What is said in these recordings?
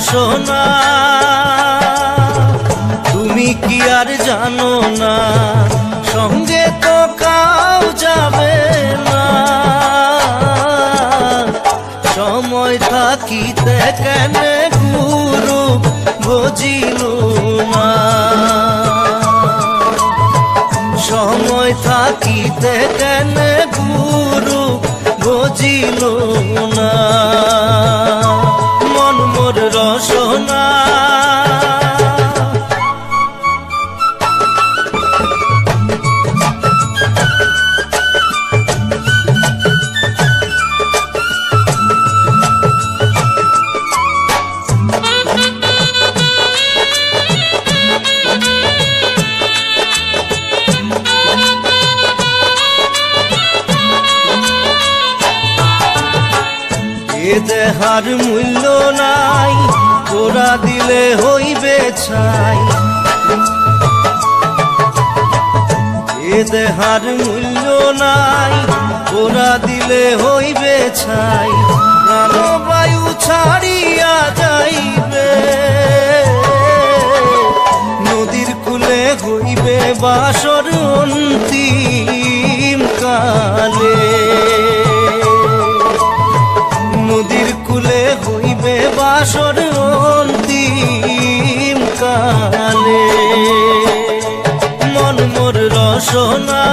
সোনা তুমি কি আর জানো না সঙ্গে তো কাউ যাবে না সময় থাকিতে কেন গুরু বুঝিল না সময় থাকিতে কেন গুরু বুঝিল না মন মোর রসনা দেহার মূল্য নাই তোরা দিলে হইবে ছাই এ দেহার মূল্য নাই তোরা দিলে হইবে ছাই প্রাণবায়ু ছাড়িয়া যাইবে নদীর কূলে হইবে বাসর অন্তিম কালে নদীর কূলে হইবে বাসর অন্তিম কালে মন মোর রসনা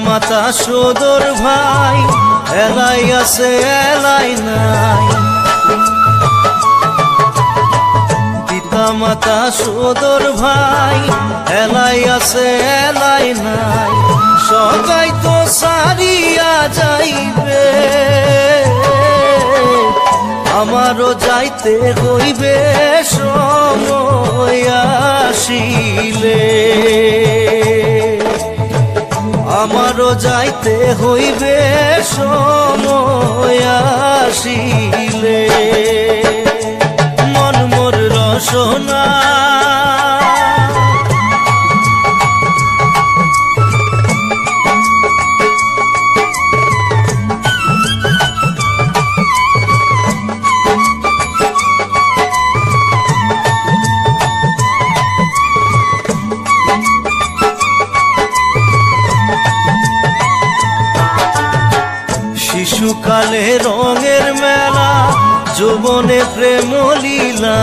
মাতা সদর ভাই এলাই আছে এলাই নাই পিতা মাতা সদর ভাই এলাই আছে এলাই নাই সবাই তো সারিয়া যাইবে আমারও যাইতে হইবে সময় আসিলে আমারও যাইতে হইবে সময় আসিলে মন মোর রসনা শিশুকালে রঙের মেলা যৌবনে প্রেম লীলা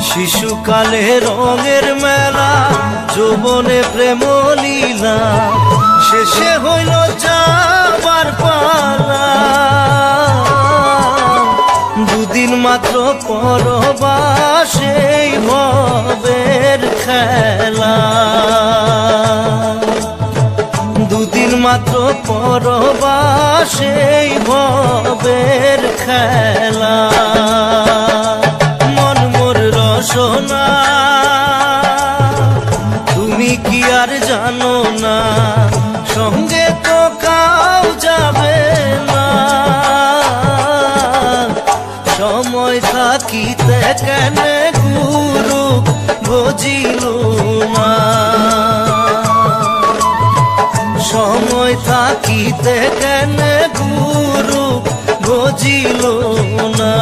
শিশুকালে রঙের মেলা যৌবনে প্রেম লীলা শেষে হইল যাবার পালা দুদিন মাত্র পরবাসেই ভবের খেলা দুদিন মাত্র পরবাসেই ভবের খেলা মন মোর রসনা তুমি কি আর জানো না সঙ্গে তো কাউ যাবে না সময় থাকিতে কেন গুরু বুঝিল না সময় থাকিতে কেন গুরু বুঝিল না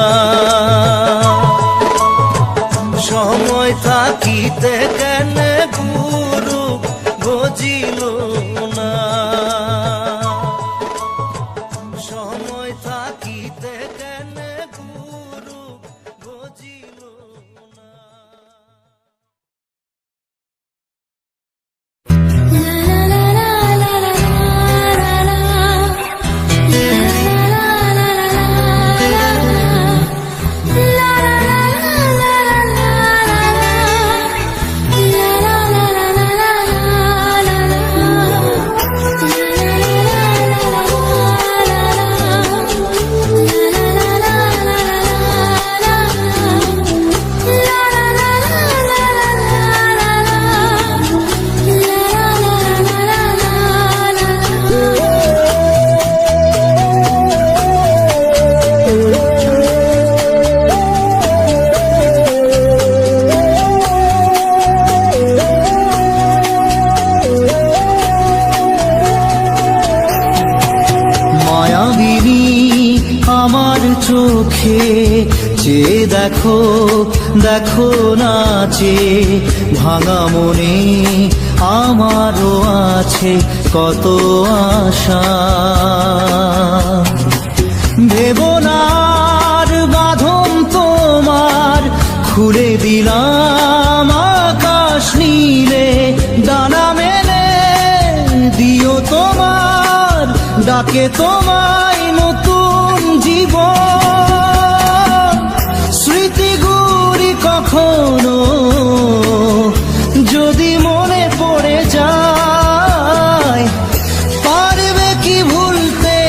সময় থাকিতে কেন গুরু বুঝিল না সময় থাকিতে কেন গুরু বুঝিল না চোখে চেয়ে দেখো, দেখো নাচে ভাঙা মনে আমারও আছে কত আশা। ভেবো না আর বাঁধন তোমার, খুলে দিলাম আকাশ নীলে, ডানা মেলে দিও তোমার ডাকে তোমায় নতুন জীবন। স্মৃতিগুলি কখনো যদি মনে পড়ে যায়, পারবে কি ভুলতে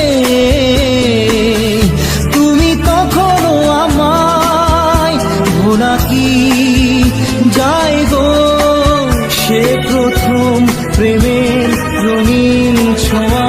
তুমি তখনো আমায়? ভোলা কি যায় গো সে প্রথম প্রেমের রঙিন ছোঁয়া।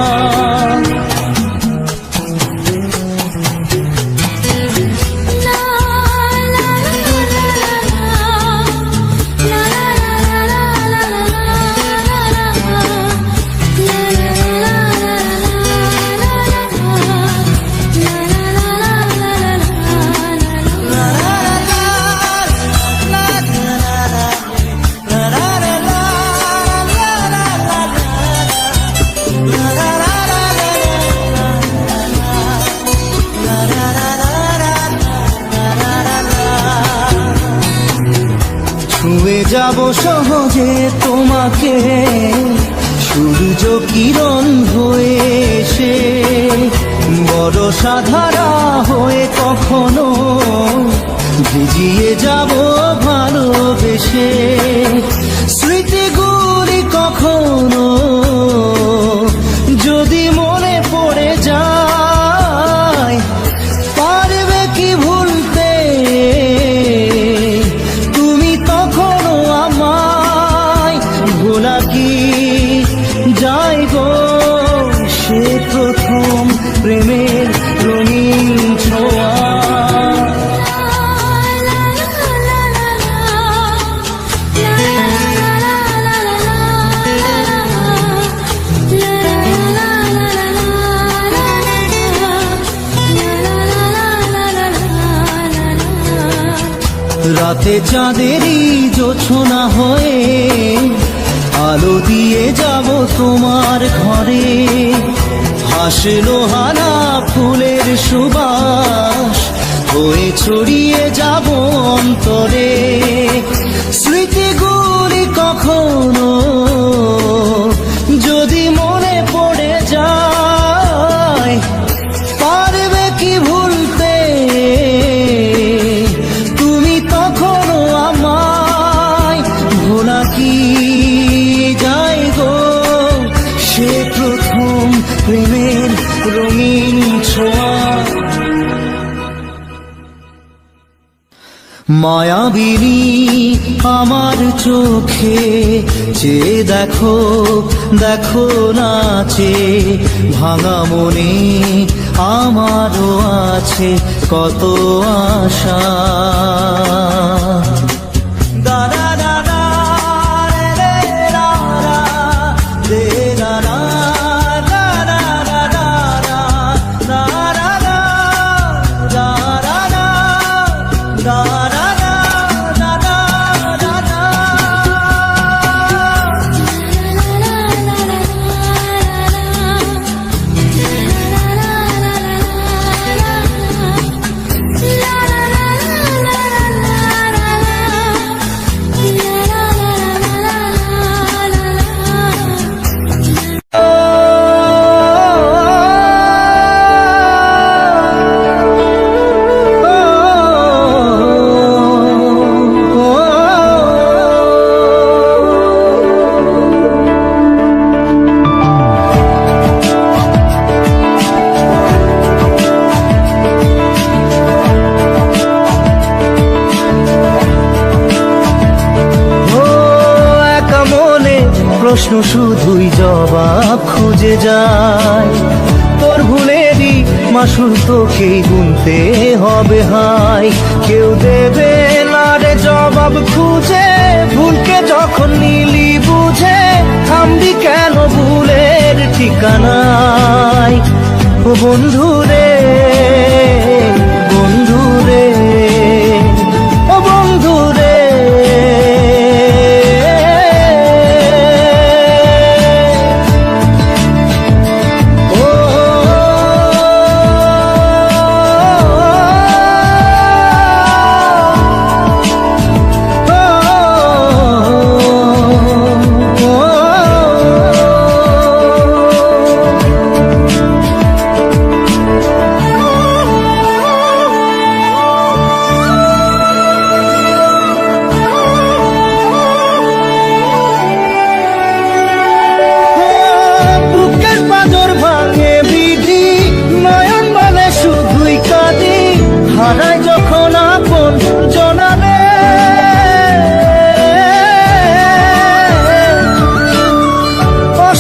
ছুঁয়ে যাব সহজে তোমাকে সূর্য কিরণ হয়ে এসে, বরষা ধারা হয়ে কখনো ভিজিয়ে যাব ভালোবেসে। স্মৃতিগুলি কখনো যদি মনে পড়ে যায়, পারবে কি ভুলতে তুমি তখনো আমায়? ভোলা কি যায় গো সে প্রথম প্রেমের রঙিন ছোঁয়া। রাতে চাঁদেরই জোছনা হয়ে আলো দিয়ে যাব তোমার ঘরে, হাসলো হানা ফুলের সুবাস হয়ে ছড়িয়ে যাব অন্তরে। স্মৃতিগুলি কখনো যদি মনে পড়ে যায়, পারবে কি ভুলতে তুমি তখনো আমায়? ভোলা কি যায় গো সে প্রথম প্রেমের রঙিন ছোঁয়া। মায়াবিনী আমার চোখে চেয়ে দেখো, দেখো নাচে ভাঙা মনে আমারও আছে কত আশা। প্রশ্ন শুধুই জবাব খুঁজে যায়, তোর ভুলেরই মাসুল তোকেই গুনতে হবে হায়। কেউ দেবে না রে জবাব খুঁজে, ভুলকে যখন নিলি বুঝে থামবি কেন ভুলের ঠিকানায়? ও বন্ধু রে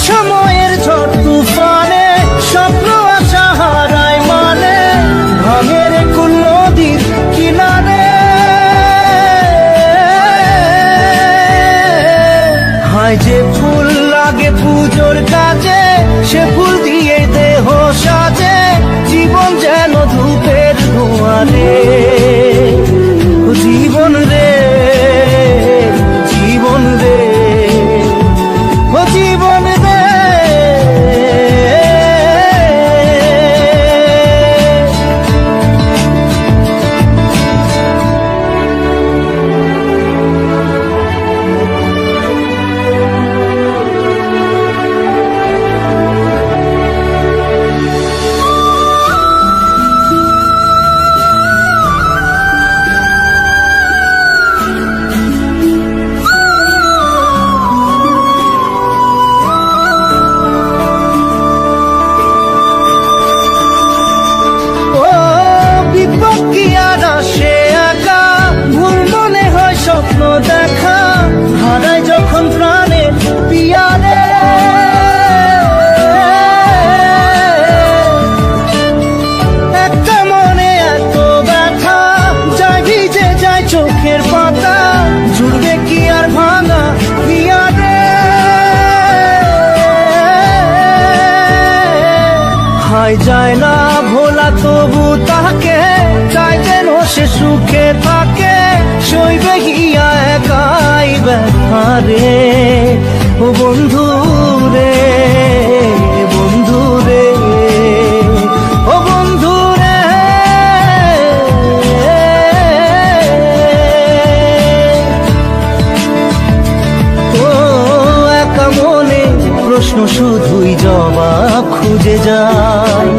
সময়ের ঝড় তুফানে স্বপ্ন আশা হারায় মানে ভাঙের কুল নদীর কিনারে। হায় যে ফুল লাগে পুজোর কাজে, সে ফুল দিয়ে দেহ সাজে, জীবন যেন ধূপের ধোঁয়ারে। জীবন রে, জীবন রে, ও জীবন রে। স্বপ্ন দেখা হারায় যখন প্রাণে পিয়ারে। একটা মনে এত ব্যথা যায় ভিজে যায় চোখের পাতা, জুড়বে কি আর ভাঙা পিয়ারে। হায় যায় না ভোলা তবু তাকে চাই যেন সে সুখে থাকে, সইবে গিয়া একাই ব্যথারে। ও বন্ধু রে, বন্ধু রে, ও বন্ধু রে। ও একা মনে প্রশ্ন শুধুই জবাব খুঁজে যায়,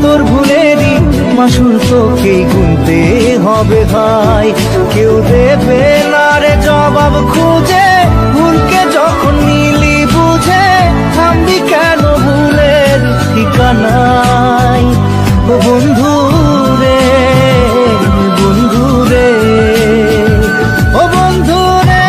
তোর ভুলেরই মাসুর তোকেই গুনতে হবে ভাই। কেউ দেবে না রে জবাব খুঁজে, ভুলকে যখন নিলি বুঝে, থামবি কেন ভুলের ঠিকানায়। ও বন্ধু রে, বন্ধু রে, ও বন্ধু রে।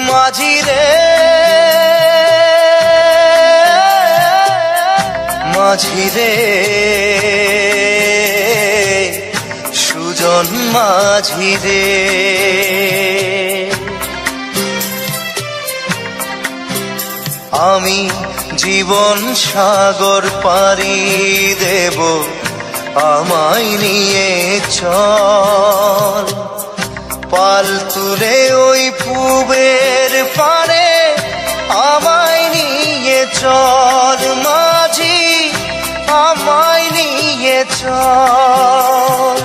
মাঝি রে, মাঝি রে, সুজন মাঝি রে। আমি জীবন সাগর পাড়ি দেব, আমায় নিয়ে চল। পাল তুলে ওই পুবের পারে আমায় নিয়ে চল মাঝি, আমায় নিয়ে চল।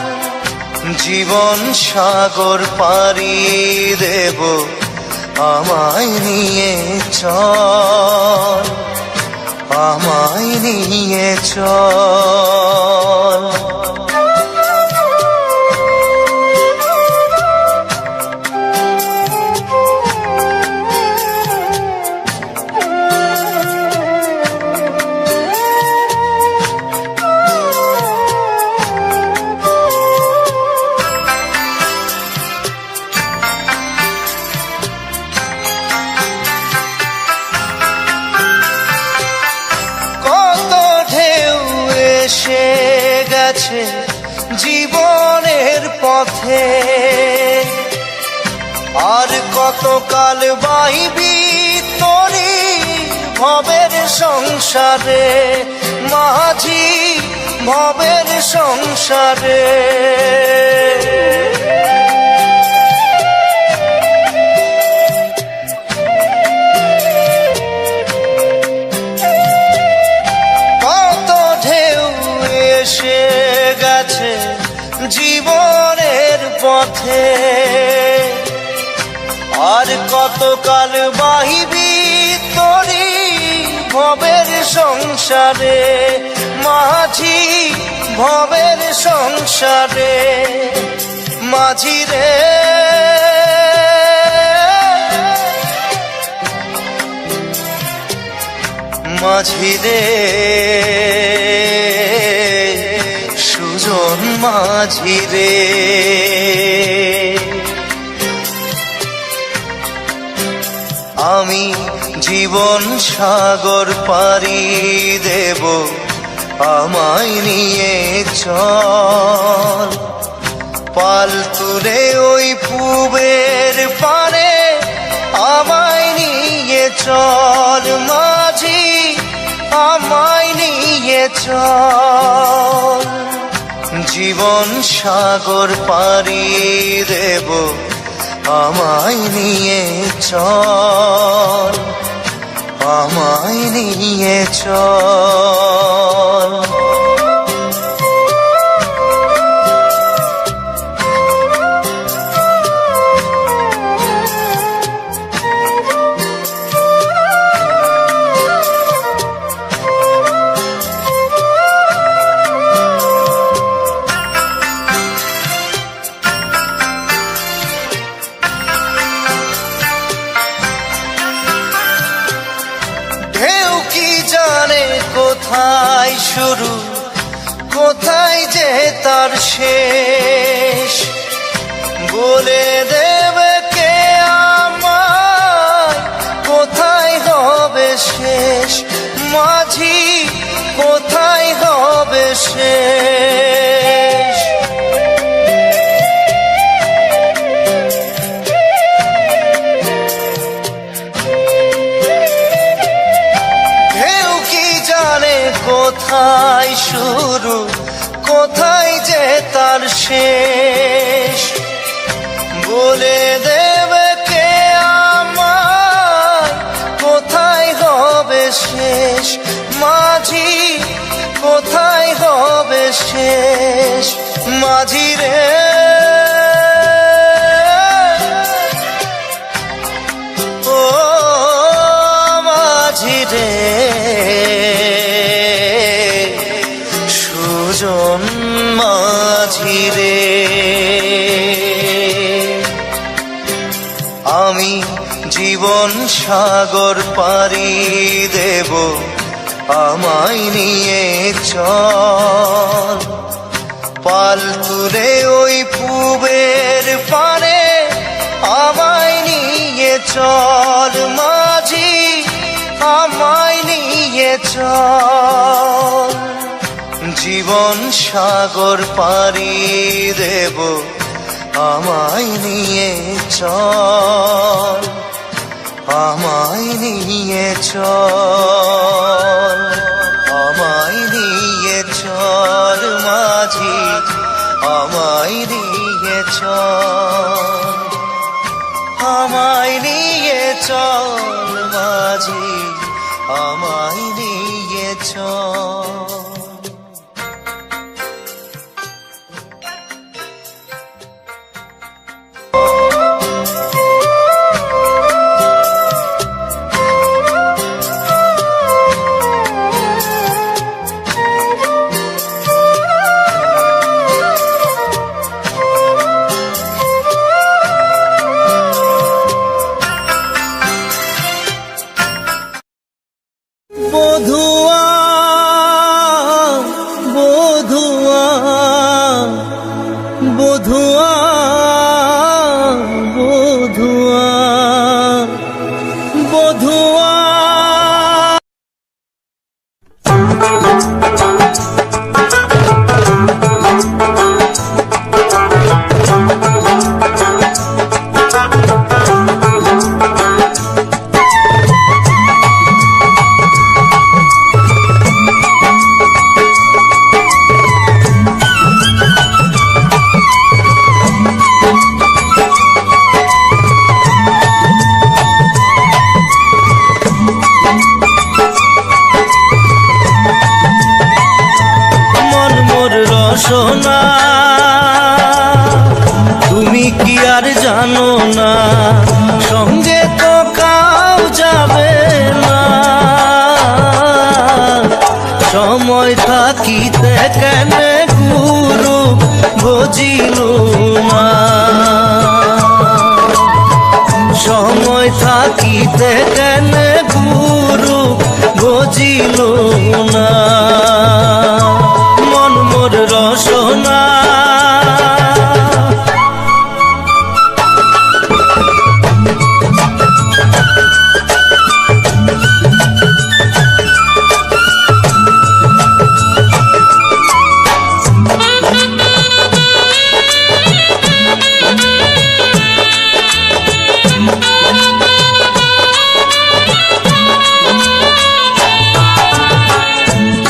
জীবন সাগর পাড়ি দেব, আমায় নিয়ে চল, আমায় নিয়ে চল। জীবনের পথে আর কতকাল বাইবি তরি ভবের সংসারে মাঝি ভবের সংসারে কত ঢেউ এসে গেছে জীবনের পথে আর কতকাল বাহিবি তরি ভবের সংসারে মাঝি ভবের সংসারে মাঝি রে মাঝি রে সুজন মাঝি রে আমি জীবন সাগর পাড়ি দেব আমায় নিয়ে চল পাল তুলে ওই পুবের পারে আমায় নিয়ে চল মাঝি আমায় নিয়ে চল জীবন সাগর পাড়ি দেব আমায় নিয়ে চল আমায় নিয়ে চল কোথায় শুরু কোথায় যে তার শেষ বলে দেবে কে আমায় কোথায় হবে শেষ মাঝি কোথায় হবে শেষ কোথায় শুরু কোথায় যে তার শেষ বলে দেবে কে আমায় কোথায় হবে শেষ মাঝি কোথায় হবে শেষ মাঝি রে ও মাঝি রে সুজন মাঝি রে আমি জীবন সাগর পাড়ি দেব আমায় নিয়ে চল পাল তুলে ওই পুবের পারে আমায় নিয়ে চল মাঝি আমায় নিয়ে চল জীবন সাগর পাড়ি দেব আমায় নিয়ে চল আমায় নিয়ে চল আমায় নিয়ে চল মাঝি আমায় নিয়ে চল আমায় নিয়ে চল মাঝি আমায় নিয়ে চল বধুয়া রসনা তুমি কি আর জানো না সঙ্গে তো কাউ যাবে না সময় থাকিতে কেন গুরু বুঝিল না সময় থাকিতে কেন গুরু বুঝিল না মন মোর রসনা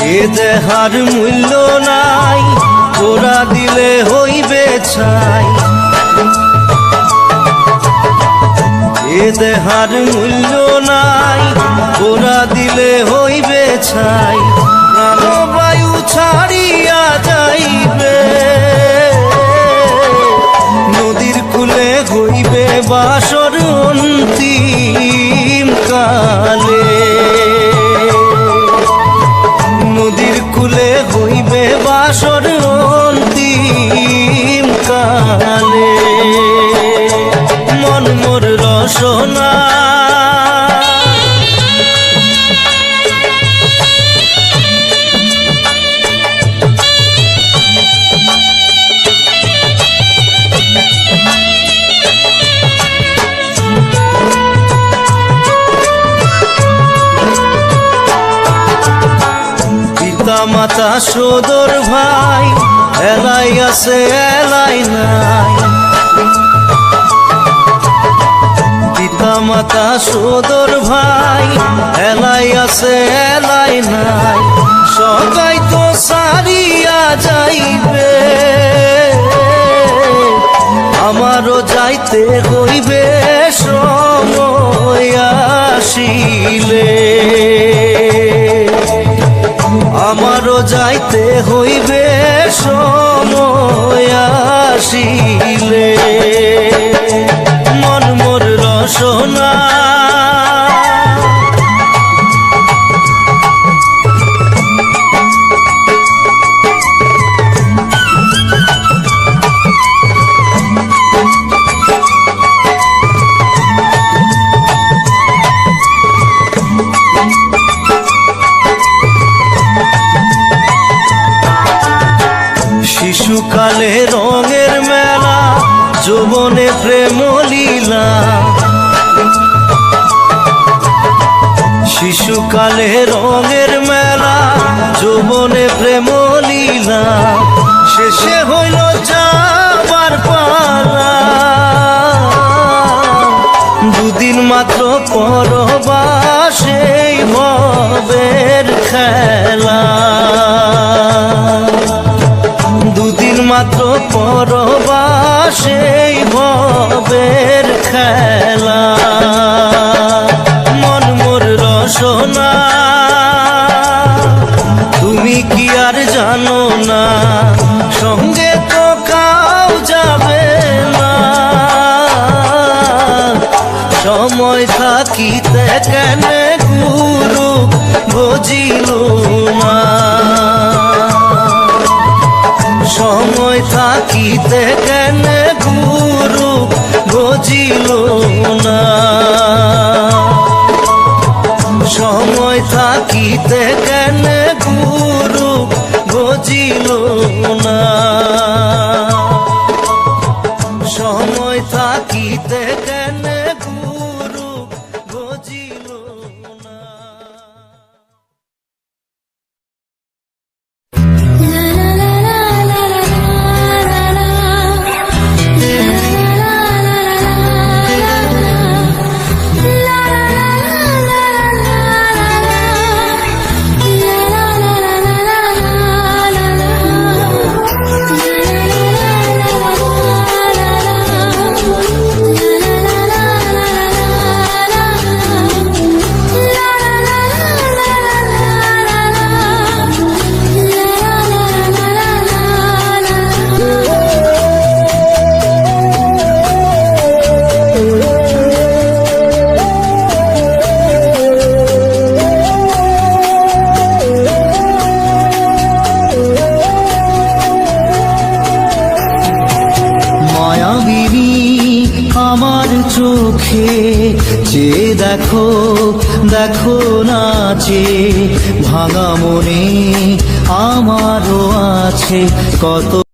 এ দেহার মূল্য নাই তোরা দিলে হইবে ছাই এ দেহার মূল্য নাই তোরা দিলে হইবে ছাই প্রাণবায়ু ছাড়িয়া যাইবে নদীর কূলে হইবে বাসর অন্তিম কালে নদীর কূলে হইবে বাসর অন্তিম কালে মন মোর রসনা মাতা সদর ভাই এলাই আছে এলাই নাই পিতা মাতা সদর ভাই এলাই আছে এলাই নাই সবাই তো সারিয়া যাইবে আমারও যাইতে হইবে সময় আসিলে আমারও যাইতে হইবে সময় আসিলে মন মোর রসনা শিশুকালে রঙের মেলা যৌবনে প্রেম লীলা শিশুকালে রঙের মেলা যৌবনে প্রেম লীলা শেষে হইল যাবার পালা দুদিন মাত্র পরবাসে ভবের খেলা দুদিন মাত্র পরবাসে ভবের খেলা মন মোর রসনা তুমি কি আর জানো না সঙ্গে তো কাউ যাবে না সময় থাকিতে কেন গুরু বুঝিল না সময় থাকিতে কেন গুরু বুঝিল না সময় থাকিতে কেন গুরু বুঝিল না সময় থাকিতে কেন গুরু বুঝিল না la la la la la চোখে চেয়ে দেখো দেখো নাচে ভাঙা মনে আমারও আছে কত